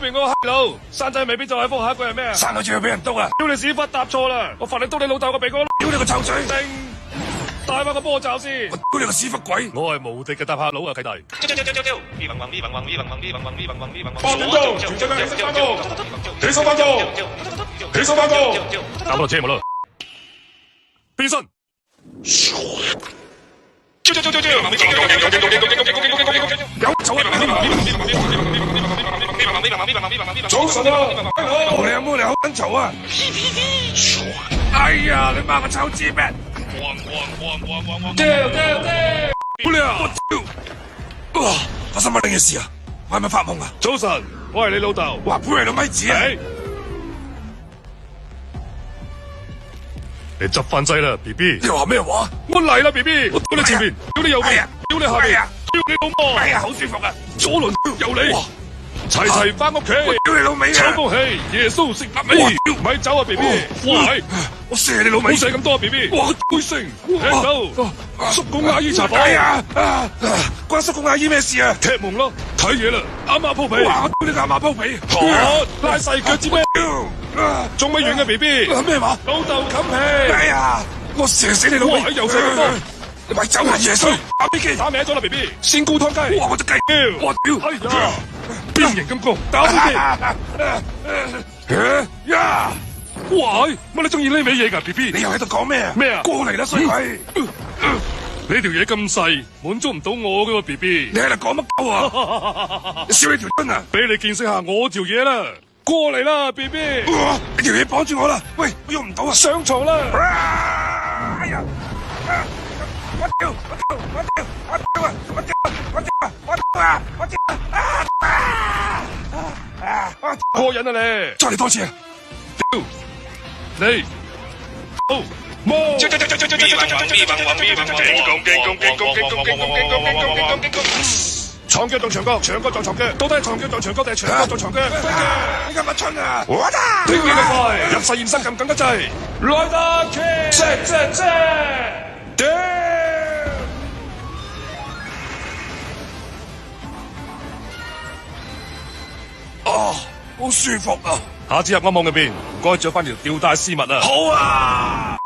邊嗰個閪佬，山仔未必就係封下一句係咩啊？生女仲要俾人督啊！屌你屎忽答錯啦！我罰你督你老豆個鼻哥。屌你個臭嘴！定戴翻個波罩先。我屌你個屎忽鬼！我係無敵嘅搭客佬啊，契弟。8點鐘，全體起身翻工，起身翻工，起身翻工。打落車咪咯。變身。有走啊！早晨啊！冇你冇你好撚嘈啊！哎呀，你媽個臭字咩？冇你啊！我屌！哇！發生乜嘢事啊？我係咪發夢啊？早晨，我係你老豆。哇！杯嚟到咪子啊！你執翻劑啦 ，B B。你話咩話？我嚟啦 ，B B。我屌你前面，屌你右邊，屌你下邊，屌你老母。哎呀，好舒服啊！左輪右你，齊翻屋企。屌你老味啊！搶風氣，耶穌食臘味。咪走啊 ，B B。哇！我射你老味！冇射咁多啊 ，B B。哇！杯聲，聽到。叔公阿姨茶房。哎呀！關叔公阿姨咩事啊？踢門咯，睇嘢啦，啱啱鋪皮。哇！我屌你個阿媽鋪皮！拉細腳知咩？仲未完嘅 B B。咩話？老豆冚皮。哎呀！我射死你老味！又射咁多。你咪走啊！耶穌！打飛機！打歪咗啦 ，B B。鮮菇湯雞。哇！我隻雞！我屌！哎呀！邊形金剛打飛機。呀！哇！乜你中意呢味嘢㗎 ，B B？你又喺度講咩啊？咩啊？過嚟啦，衰鬼！你條嘢咁細，滿足唔到我㗎喎 ，B B。你喺度講乜鳩啊？你燒你條筋啊！俾你見識下我條嘢啦，過嚟啦 ，B B。你條嘢綁住我啦！喂，我喐唔到啊！上床啦！哎呀！我屌！我屌！我屌！我屌啊！我屌！我屌啊！我屌啊！我屌啊！過癮啊你！再嚟多次啊！屌你！好冇！床腳撞牆角，牆角撞床腳，到底係床腳撞牆角定係牆角撞床腳？你今日春啊！我打！聽幾咁快？入實驗室咁緊得滯，來得切！屌！哦，好舒服啊！下次入我夢入邊，唔該着翻條吊帶絲襪啊！好啊！